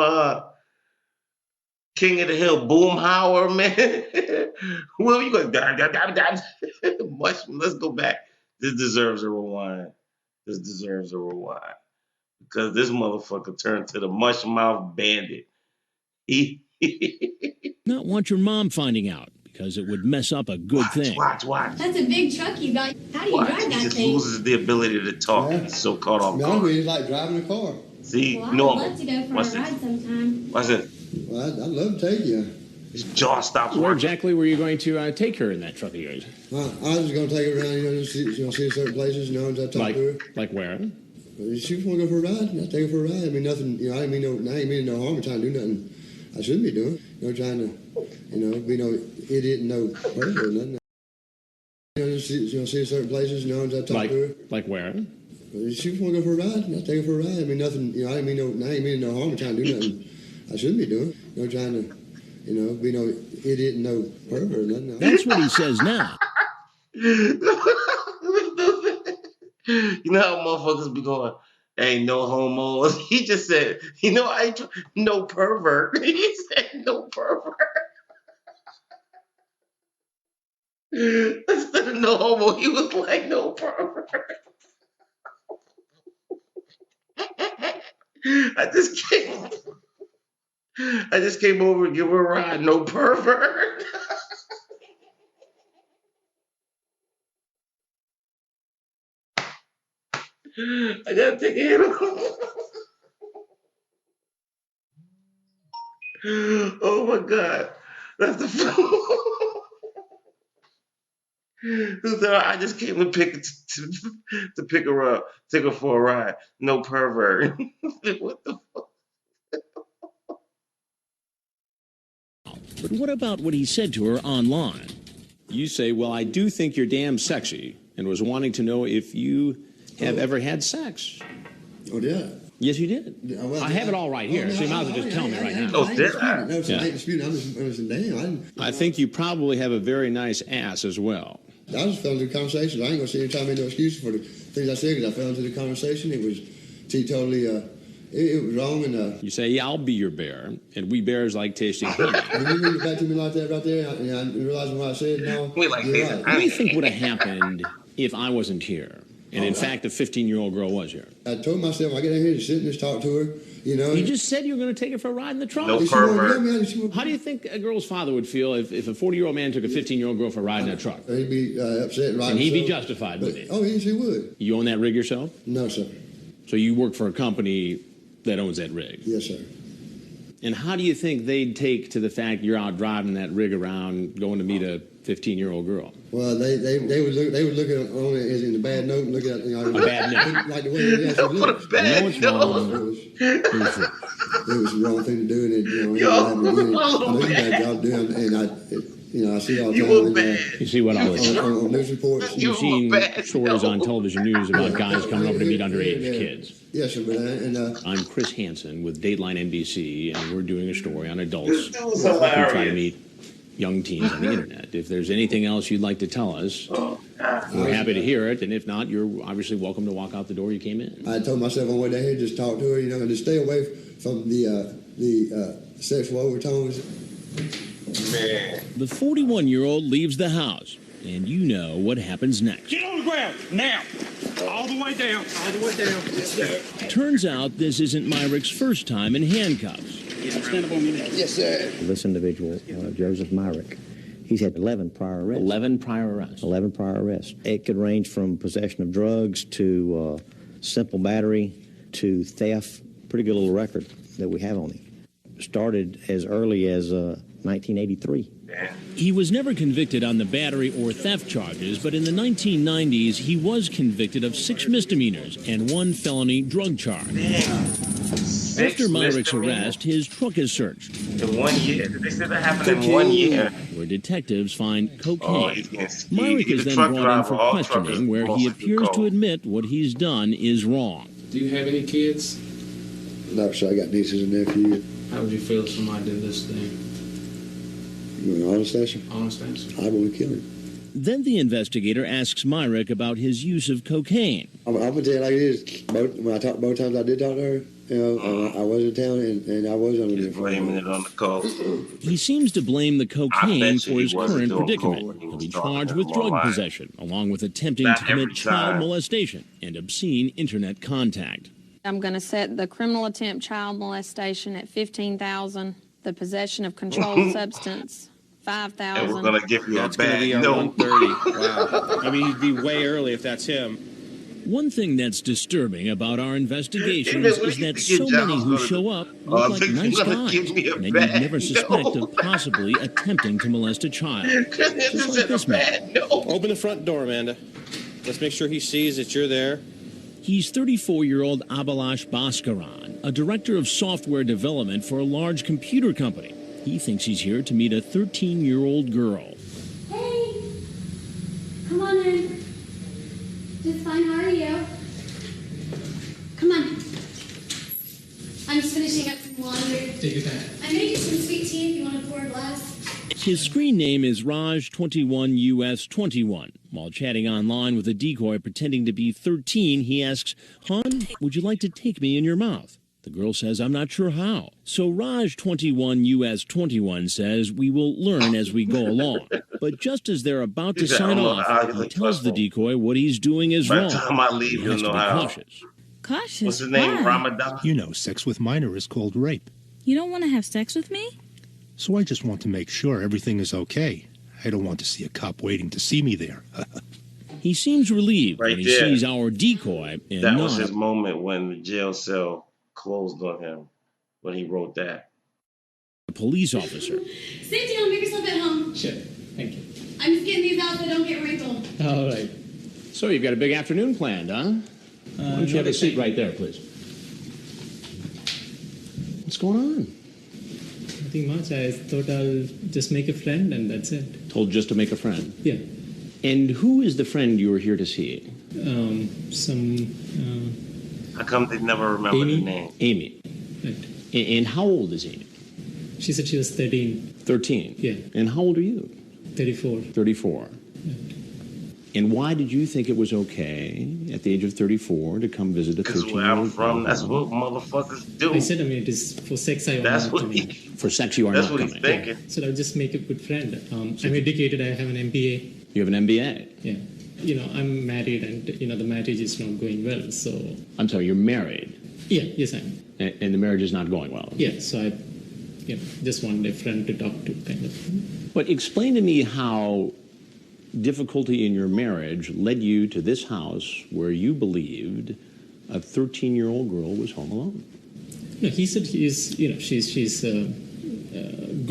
King of the Hill, Boomhauer, man? Well, you going much. Let's go back. This deserves a rewind. Because this motherfucker turned to the mush mouth bandit. Not want your mom finding out because it would mess up a good thing. Watch. That's a big truck you got. How do you drive that He just thing? loses the ability to talk. Yeah. He's so caught off guard. It's like driving a car. See, well, I would love to go for a ride sometime. Watch it. Well, I'd love to take you. His jaw stops. Where exactly were you going to take her in that truck of yours? I was just going to take her around, just see certain places, and I talk to her. Like where? She just want to go for a ride. I'll take her for a ride. I mean, nothing. I ain't mean no harm. I'm trying to do nothing I shouldn't be doing. Trying to, be no idiot and no person or nothing. Just see certain places, and I talk to her. Like where? She just want to go for a ride. I'll take her for a ride. I mean, nothing. I ain't mean no harm. I'm trying to do nothing I shouldn't be doing. Trying to, be no idiot and no pervert or nothing. That's what he says now. You know how motherfuckers be going, ain't no homos. He just said, no pervert. He said no pervert. Instead of no homo, he was like no pervert. I just came over to give her a ride, no pervert. I gotta take a hit. Oh my God. That's the I just came to pick her up, take her for a ride. No pervert. What the fuck? But what about what he said to her online? You say, well, I do think you're damn sexy, and was wanting to know if you have ever had sex. Oh, yeah. Yes, you did. Well, I have it all right here, so you might as well just tell me right now. Oh, did I? No, so I ain't disputing. I'm just damn. I think you probably have a very nice ass as well. I just fell into the conversation. I ain't going to sit here and tell me no excuses for the things I said, because I fell into the conversation. It was totally, it was wrong. And you say, yeah, I'll be your bear, and we bears like tasting honey. When you read it back to me like that right there, I realizing what I said now. We like this. Right. What do you think would have happened if I wasn't here? And in fact, the 15-year-old girl was here. I told myself, I get in here to sit and just talk to her, You just said you were going to take her for a ride in the truck. No pervert. How do you think a girl's father would feel if a 40-year-old man took a 15-year-old girl for a ride in a truck? He'd be upset, right? And he'd be justified with it. Oh, yes, he would. You own that rig yourself? No, sir. So you work for a company that owns that rig? Yes, sir. And how do you think they'd take to the fact you're out driving that rig around, going to meet a 15-year-old girl? Well, they would look at on it as in a bad note and look at a bad note, like the way it actually looked. You know what's wrong. It was the wrong thing to do, and it, you know, I know you got a job doing, and I see all the time. You see what all the time on news reports. You've seen stories on television news about guys coming over to meet underage kids. Yes, sir. But I'm Chris Hansen with Dateline NBC, and we're doing a story on adults who hilarious. try to meet young teens on the internet. If there's anything else you'd like to tell us, we're happy to hear it. And if not, you're obviously welcome to walk out the door you came in. I told myself on the way down here, just talk to her, you know, and to stay away from the sexual overtones. Man. The 41-year-old leaves the house, and you know what happens next. Get on the ground, now. All the way down, all the way down. Yes, sir. Turns out this isn't Myrick's first time in handcuffs. Stand up on your neck. Yes, sir. This individual, Joseph Myrick, he's had 11 prior arrests. 11 prior arrests? 11 prior arrests. It could range from possession of drugs to simple battery to theft. Pretty good little record that we have on him. Started as early as 1983. He was never convicted on the battery or theft charges, but in the 1990s, he was convicted of 6 misdemeanors and 1 felony drug charge. After Myrick's arrest, his truck is searched. In 1 year? They said that happened in 1 year. Where detectives find cocaine. Oh, Myrick is then brought in for questioning, where he appears to admit what he's done is wrong. Do you have any kids? No, sir. I got nieces and nephews. How would you feel if somebody did this thing? You want an honest answer? Honest answer. I want to kill him. Then the investigator asks Myrick about his use of cocaine. I'm going to tell you like it is. Both times I did talk to her, you know, I was in town and I was under the blaming it on the coke. He seems to blame the cocaine for his current predicament. He'll be charged with drug possession, along with attempting to commit child molestation and obscene internet contact. I'm going to set the criminal attempt child molestation at $15,000, the possession of controlled substance, $5,000. And we're going to give you that's going to be our 130. Wow. I mean, he'd be way early if that's him. One thing that's disturbing about our investigations is that so many who show up look like nice guys, and you'd never suspect of possibly attempting to molest a child. Just like this man. Open the front door, Amanda. Let's make sure he sees that you're there. He's 34-year-old Abhilash Bhaskaran, a director of software development for a large computer company. He thinks he's here to meet a 13-year-old girl. Hey, come on in. Just fine, how are you? Come on. I'm just finishing up some laundry. Take your time. I made you some sweet tea if you want to pour a glass. His screen name is Raj21US21. While chatting online with a decoy pretending to be 13, he asks, "Hon, would you like to take me in your mouth?" The girl says, "I'm not sure how." So Raj21US21 says, "We will learn as we go along." But just as they're about to sign off, he tells the decoy what he's doing is wrong. By the time I leave, He has you'll to know be how. cautious. Cautious? What's his name? Why? Ramadan? You know, sex with minor is called rape. You don't want to have sex with me? So I just want to make sure everything is okay. I don't want to see a cop waiting to see me there. He seems relieved Right when he there. sees our decoy and That not was his moment when the jail cell closed on him, when he wrote that. a police officer. Sit down, make yourself at home. Sure. Thank you. I'm just getting these out so they don't get wrinkled. All right. So you've got a big afternoon planned, huh? Why don't you have a seat right there, please? What's going on? Nothing much. I thought I'll just make a friend and that's it. Told just to make a friend. Yeah. And who is the friend you were here to see? How come they never remember the name? Amy. Right. And how old is Amy? She said she was 13. 13? Yeah. And how old are you? 34. 34. And why did you think it was okay at the age of 34 to come visit a 13-year-old? Because where I'm from, that's what motherfuckers do. I said, I mean, it is for sex I That's want what to he. make. For sex you are That's not what coming. he's thinking. So I'll just make a good friend. I'm educated. I have an MBA. You have an MBA? Yeah. You know, I'm married and, you know, the marriage is not going well, so... I'm sorry, you're married? Yeah, yes, I am. And the marriage is not going well? Yeah, so I, you know, just wanted a friend to talk to, kind of. But explain to me how difficulty in your marriage led you to this house where you believed a 13-year-old girl was home alone. No, he said she's good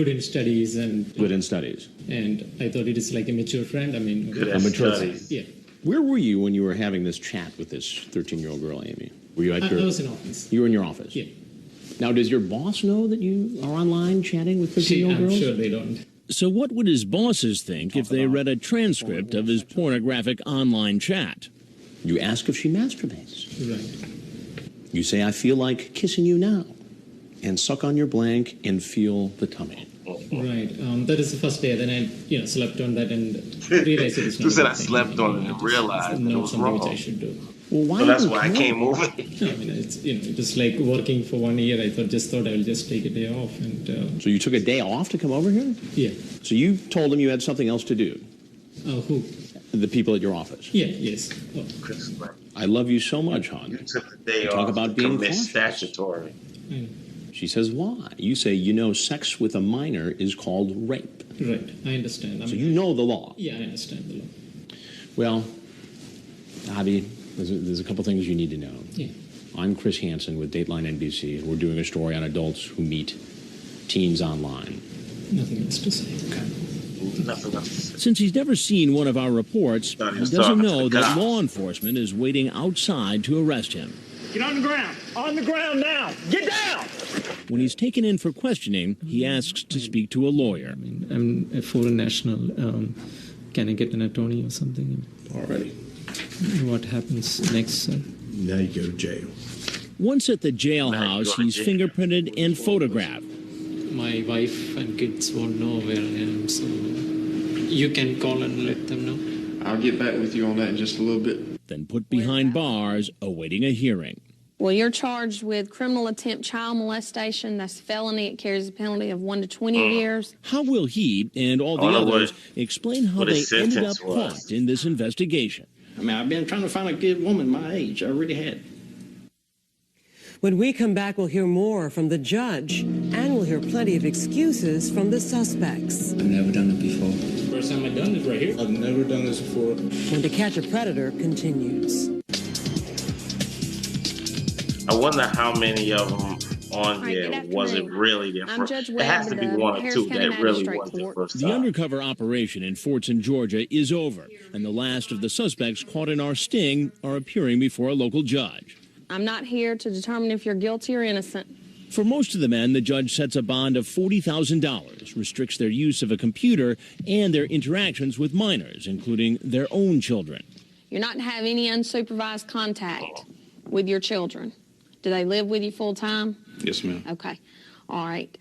in studies and good in studies. And I thought it is like a mature friend. I mean, good at studies. Yeah. Where were you when you were having this chat with this 13-year-old girl, Amy? Were you at I was in office. You were in your office? Yeah. Now, does your boss know that you are online chatting with 13-year-old girls? I'm sure they don't. So what would his bosses think if they read a transcript of his pornographic online chat? You ask if she masturbates. Right. You say, I feel like kissing you now, and suck on your blank and feel the tummy. Right. That is the first day. Then I, slept on that and realized it was not. You said I slept on it and realized it was wrong. Which I should do. Well, why so that's why I came over. No, I mean, it's it was like working for 1 year. I thought I will just take a day off and. So you took a day off to come over here? Yeah. So you told them you had something else to do? Who? The people at your office. Yeah. Yes. Oh. I love you so much, hon. You took the day off talk about being cautious. Statutory. She says, why? You say, sex with a minor is called rape. Right. I understand. So you know the law. Yeah, I understand the law. Well, Abby, there's a couple things you need to know. Yeah. I'm Chris Hansen with Dateline NBC, and we're doing a story on adults who meet teens online. Nothing else to say. Okay. Nothing else to say. Since he's never seen one of our reports, he doesn't know that law enforcement is waiting outside to arrest him. Get on the ground! On the ground now! Get down! When he's taken in for questioning, he asks to speak to a lawyer. I'm a foreign national. Can I get an attorney or something? Already. What happens next, sir? Now you go to jail. Once at the jailhouse, he's fingerprinted and photographed. My wife and kids won't know where I am, so you can call and let them know. I'll get back with you on that in just a little bit. Then put behind bars, awaiting a hearing. Well, you're charged with criminal attempt child molestation. That's a felony. It carries a penalty of 1 to 20 years. How will he and all the others explain how they ended up caught in this investigation? I mean, I've been trying to find a good woman my age. I really had. When we come back, we'll hear more from the judge, and we'll hear plenty of excuses from the suspects. I've never done it before. First time I've done this right here. I've never done this before. When To Catch a Predator continues. I wonder how many of them on there was it really their first. It has to be one or two that really was their first time. The undercover operation in Fortson, Georgia is over, and the last of the suspects caught in our sting are appearing before a local judge. I'm not here to determine if you're guilty or innocent. For most of the men, the judge sets a bond of $40,000, restricts their use of a computer and their interactions with minors, including their own children. You're not to have any unsupervised contact with your children. Do they live with you full time? Yes, ma'am. Okay. All right.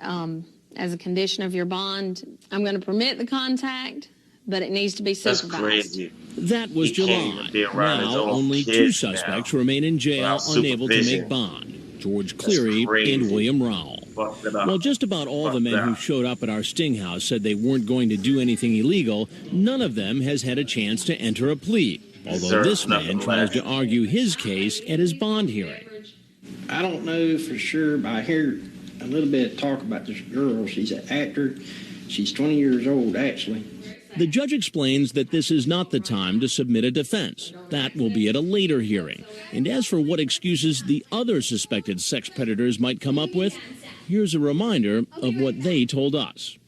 As a condition of your bond, I'm going to permit the contact, but it needs to be supervised. That's crazy. That was July. Now, only two suspects remain in jail, unable to make bond. George Cleary and William Rowell. Well, just about all the men who showed up at our sting house said they weren't going to do anything illegal. None of them has had a chance to enter a plea, although this man tries to argue his case at his bond hearing. I don't know for sure, but I hear a little bit of talk about this girl. She's an actor. She's 20 years old, actually. The judge explains that this is not the time to submit a defense. That will be at a later hearing. And as for what excuses the other suspected sex predators might come up with, here's a reminder of what they told us.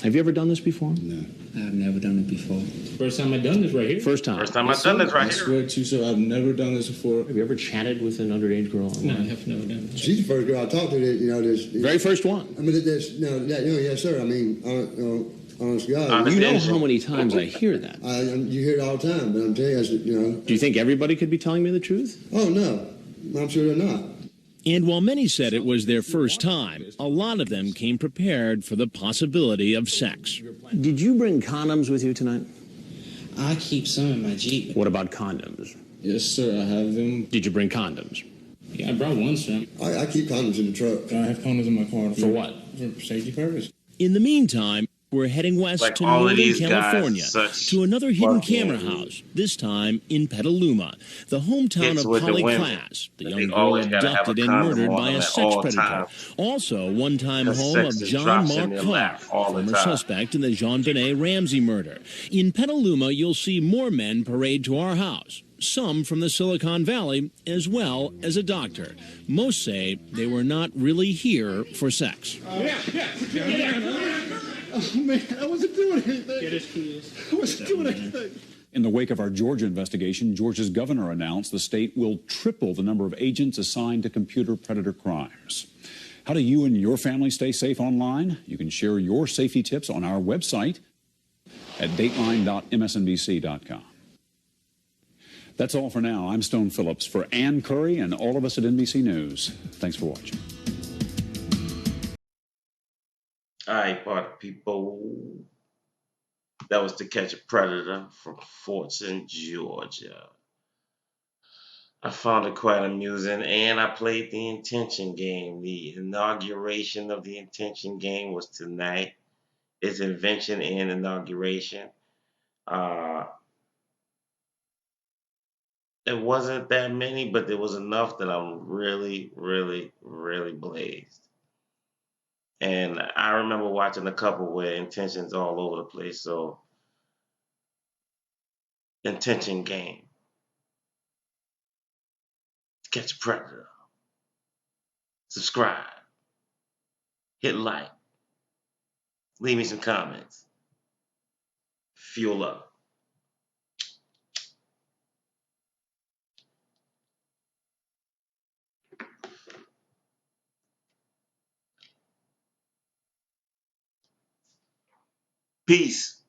Have you ever done this before? No. I've never done it before. First time I've done this right here. First time. First time I've done this right here. I swear to you, sir, I've never done this before. Have you ever chatted with an underage girl online? No, I have never done it. She's the first girl I talked to that, Very first one. I mean, yes, sir. I mean, honest God. You know how many times I hear that. You hear it all the time, but I'm telling you, Do you think everybody could be telling me the truth? Oh, no. I'm sure they're not. And while many said it was their first time, a lot of them came prepared for the possibility of sex. Did you bring condoms with you tonight? I keep some in my Jeep. What about condoms? Yes, sir, I have them. Did you bring condoms? Yeah, I brought one, sir. I keep condoms in the truck. I have condoms in my car. For what? For safety purpose. In the meantime, we're heading west to Northern California to another hidden camera house, this time in Petaluma, the hometown of Polly Klaas, the young girl abducted and murdered by a sex predator. Also, one-time home of John Mark Carr, former suspect in the Jean Benet Ramsey murder. In Petaluma, you'll see more men parade to our house. some from the Silicon Valley, as well as a doctor. Most say they were not really here for sex. Oh, man, I wasn't doing anything. Get his keys. I wasn't doing anything. In the wake of our Georgia investigation, Georgia's governor announced the state will triple the number of agents assigned to computer predator crimes. How do you and your family stay safe online? You can share your safety tips on our website at dateline.msnbc.com. That's all for now. I'm Stone Phillips for Ann Curry and all of us at NBC News. Thanks for watching. All right, party people. That was To Catch a Predator from Fortson, Georgia. I found it quite amusing, and I played the intention game. The inauguration of the intention game was tonight. It's invention and inauguration. It wasn't that many, but there was enough that I'm really, really, really blazed. And I remember watching a couple where intentions all over the place. So, intention game. Catch a predator. Subscribe. Hit like. Leave me some comments. Fuel up. Peace.